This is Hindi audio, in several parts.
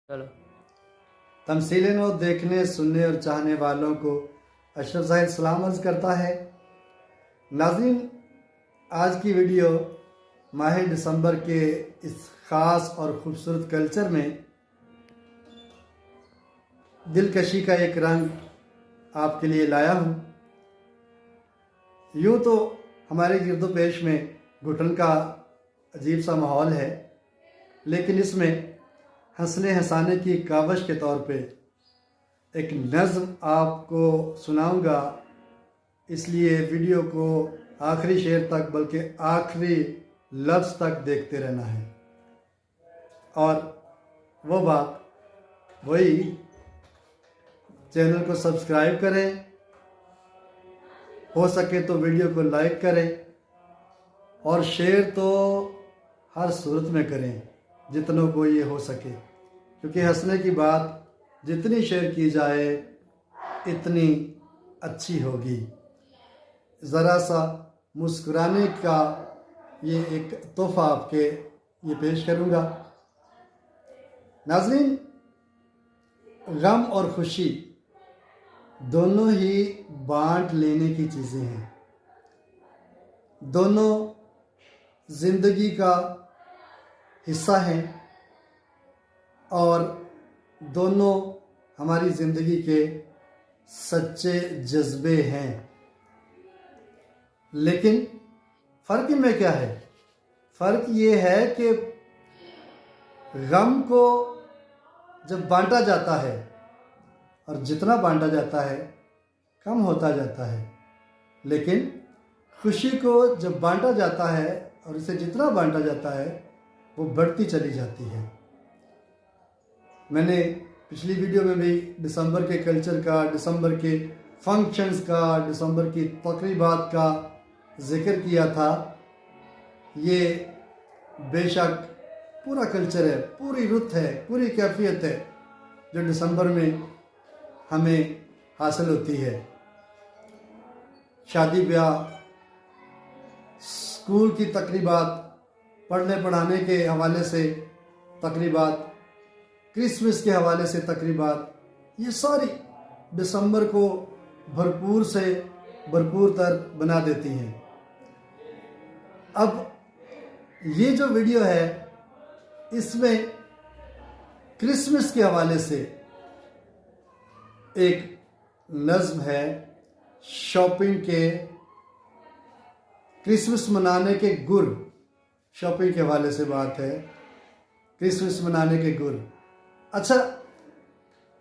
चलो। तमसील नौ देखने सुनने और चाहने वालों को अशरफ ज़ाहिर सलाम अर्ज़ करता है। नाज़रीन, आज की वीडियो माह दिसंबर के इस ख़ास और ख़ूबसूरत कल्चर में दिलकशी का एक रंग आपके लिए लाया हूँ। यूँ तो हमारे गिरदो पेश में घुटन का अजीब सा माहौल है, लेकिन इसमें हंसने हंसाने की कावश के तौर पे एक नज़्म आपको सुनाऊंगा, इसलिए वीडियो को आखिरी शेर तक बल्कि आखिरी लफ्ज़ तक देखते रहना है। और वो बात वही, चैनल को सब्सक्राइब करें, हो सके तो वीडियो को लाइक करें और शेयर तो हर सूरत में करें जितनों को ये हो सके, क्योंकि हंसने की बात जितनी शेयर की जाए इतनी अच्छी होगी। ज़रा सा मुस्कुराने का ये एक तोहफ़ा आपके ये पेश करूँगा। नाज़रीन, गम और खुशी दोनों ही बांट लेने की चीज़ें हैं। दोनों ज़िंदगी का हिस्सा हैं और दोनों हमारी ज़िंदगी के सच्चे जज्बे हैं। लेकिन फ़र्क इनमें क्या है? फ़र्क ये है कि गम को जब बांटा जाता है और जितना बांटा जाता है कम होता जाता है, लेकिन खुशी को जब बांटा जाता है और इसे जितना बांटा जाता है वो बढ़ती चली जाती है। मैंने पिछली वीडियो में भी दिसंबर के कल्चर का, दिसंबर के फंक्शंस का, दिसंबर की तकरीबात का जिक्र किया था। ये बेशक पूरा कल्चर है, पूरी रुत है, पूरी कैफियत है जो दिसंबर में हमें हासिल होती है। शादी ब्याह, स्कूल की तकरीबात, पढ़ने पढ़ाने के हवाले से तकरीबात, क्रिसमस के हवाले से तकरीबात, ये सारी दिसंबर को भरपूर से भरपूर तर बना देती हैं। अब ये जो वीडियो है इसमें क्रिसमस के हवाले से एक नज़्म है, शॉपिंग के, क्रिसमस मनाने के गुर, शॉपिंग के हवाले से बात है, क्रिसमस मनाने के गुर। अच्छा,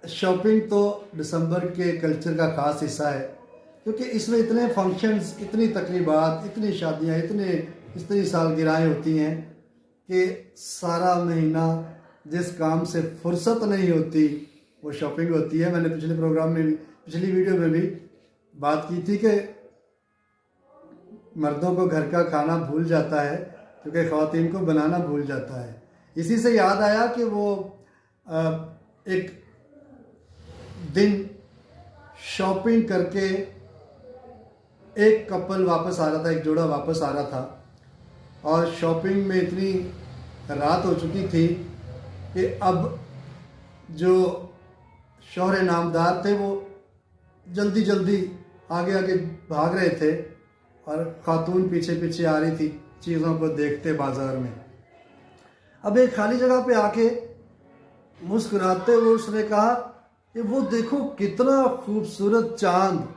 शॉपिंग तो दिसंबर के कल्चर का ख़ास हिस्सा है, क्योंकि इसमें इतने फंक्शंस, इतनी तकरीबात, इतनी शादियाँ, इतनी सालगिरहें होती हैं कि सारा महीना जिस काम से फुर्सत नहीं होती वो शॉपिंग होती है। मैंने पिछले प्रोग्राम में भी, पिछली वीडियो में भी बात की थी कि मर्दों को घर का खाना भूल जाता है क्योंकि ख़वातीन को बनाना भूल जाता है। इसी से याद आया कि वो एक दिन शॉपिंग करके एक कपल वापस आ रहा था, एक जोड़ा वापस आ रहा था, और शॉपिंग में इतनी रात हो चुकी थी कि अब जो शौहरे नामदार थे वो जल्दी जल्दी आगे आगे भाग रहे थे और खातून पीछे पीछे आ रही थी चीज़ों को देखते बाज़ार में। अब एक खाली जगह पे आके मुस्कुराते हुए उसने कहा कि वो देखो कितना खूबसूरत चांद,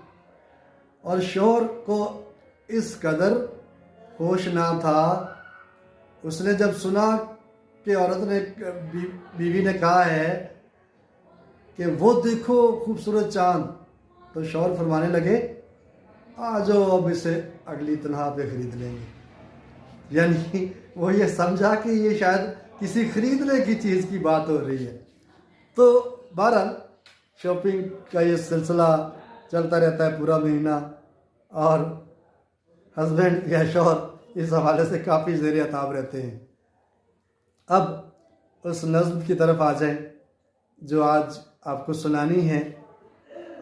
और शौहर को इस कदर होश ना था। उसने जब सुना कि औरत ने, बीवी ने कहा है कि वो देखो खूबसूरत चांद, तो शौहर फरमाने लगे, आ जाओ अब इसे अगली तनहा पे ख़रीद लेंगे। यानी वो ये समझा कि ये शायद किसी ख़रीदने की चीज़ की बात हो रही है। तो बहरहाल शॉपिंग का ये सिलसिला चलता रहता है पूरा महीना, और हस्बैंड या शौहर इस हवाले से काफ़ी ज़ेर अताब रहते हैं। अब उस नज़्म की तरफ आ जाएं जो आज आपको सुनानी है,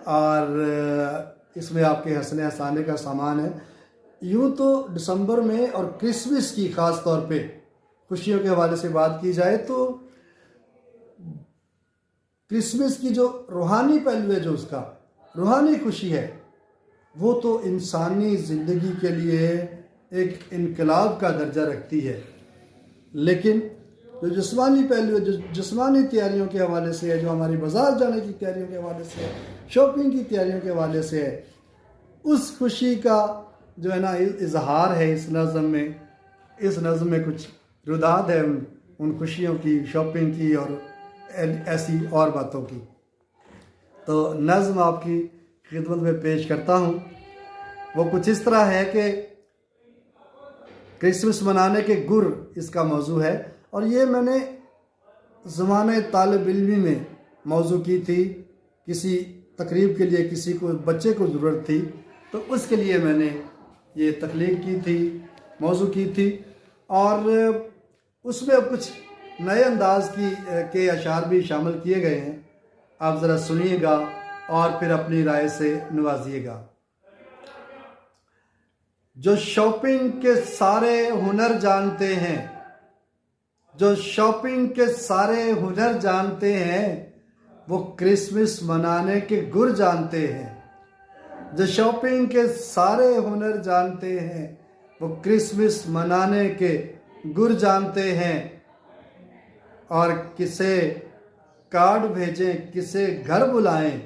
और इसमें आपके हंसने हंसाने का सामान है। यूँ तो दिसंबर में और क्रिसमस की ख़ास तौर पे खुशियों के हवाले से बात की जाए तो क्रिसमस की जो रूहानी पहलू है, जो उसका रूहानी खुशी है, वो तो इंसानी ज़िंदगी के लिए एक इनकलाब का दर्जा रखती है। लेकिन जो जिस्मानी पहलू है, जो जिस्मानी तैयारियों के हवाले से है, जो हमारी बाज़ार जाने की तैयारियों के हवाले से है, शॉपिंग की तैयारियों के हवाले से है, उस खुशी का जो है ना इजहार है इस नज़म में कुछ रुदाद है उन खुशियों की, शॉपिंग की और ऐसी और बातों की। तो नज़म आपकी खिदमत में पेश करता हूँ। वो कुछ इस तरह है कि क्रिसमस मनाने के गुर इसका मौजू है, और ये मैंने ज़माने तालिब इल्मी में मौजू की थी। किसी तकरीब के लिए किसी को बच्चे को ज़रूरत थी, तो उसके लिए मैंने ये तख्लीक की थी, मौजू की थी, और उसमें अब कुछ नए अंदाज के अशार भी शामिल किए गए हैं। आप ज़रा सुनिएगा और फिर अपनी राय से नवाजिएगा। जो शॉपिंग के सारे हुनर जानते हैं, जो शॉपिंग के सारे हुनर जानते हैं, वो क्रिसमस मनाने के गुर जानते हैं। जो शॉपिंग के सारे हुनर जानते हैं, वो क्रिसमस मनाने के गुर जानते हैं। और किसे कार्ड भेजें, किसे घर बुलाएं,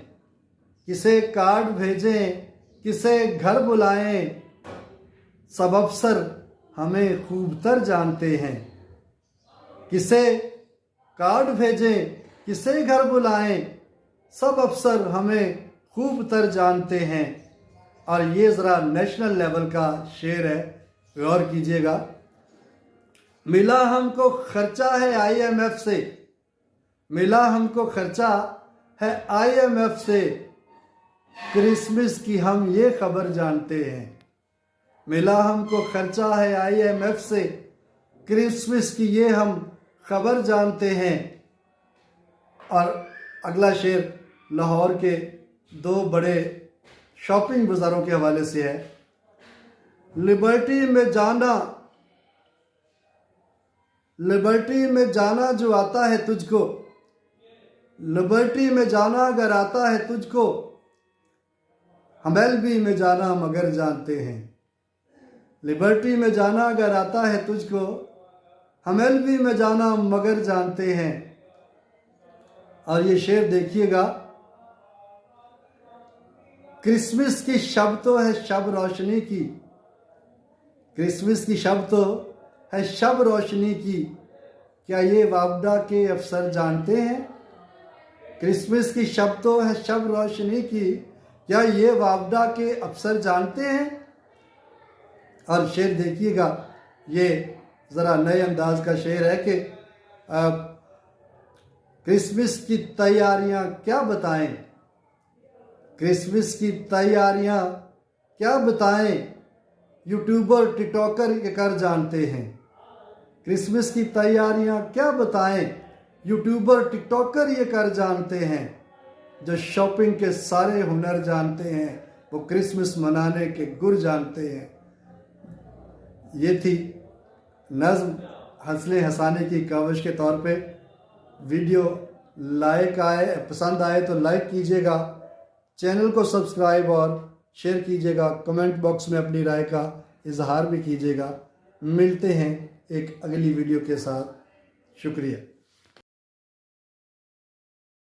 किसे कार्ड भेजें, किसे घर बुलाएं, सब अफसर हमें खूबतर जानते हैं। किसे कार्ड भेजें, किसे घर बुलाएं, सब अफसर हमें खूबतर जानते हैं। और ये ज़रा नेशनल लेवल का शेर है, गौर कीजिएगा। मिला हमको खर्चा है IMF से, मिला हमको खर्चा है IMF से, क्रिसमस की हम ये खबर जानते हैं। मिला हमको खर्चा है IMF से, क्रिसमस की ये हम खबर जानते हैं। और अगला शेर लाहौर के दो बड़े शॉपिंग बाज़ारों के हवाले से है। लिबर्टी में जाना जो आता है तुझको, लिबर्टी में जाना अगर आता है तुझको, हम एलबी में जाना मगर जानते हैं। लिबर्टी में जाना अगर आता है तुझको, हम एलबी में जाना मगर जानते हैं। और ये शेर देखिएगा, क्रिसमस की शब तो है शब रोशनी की, क्रिसमस की शब तो है शब रोशनी की, क्या ये वापडा के अफसर जानते हैं। क्रिसमस की शब तो है शब रोशनी की, क्या ये वापडा के अफसर जानते हैं। और शेर देखिएगा, ये ज़रा नए अंदाज का शेर है कि क्रिसमस की तैयारियां क्या बताएं, क्रिसमस की तैयारियां क्या बताएं, यूट्यूबर टिकटॉकर ये कर जानते हैं। क्रिसमस की तैयारियां क्या बताएं, यूट्यूबर टिकटॉकर ये कर जानते हैं। जो शॉपिंग के सारे हुनर जानते हैं, वो क्रिसमस मनाने के गुर जानते हैं। ये थी नज़्म हंसले हंसाने की काविश के तौर पे। वीडियो पसंद आए तो लाइक कीजिएगा, चैनल को सब्सक्राइब और शेयर कीजिएगा, कमेंट बॉक्स में अपनी राय का इजहार भी कीजिएगा। मिलते हैं एक अगली वीडियो के साथ। शुक्रिया।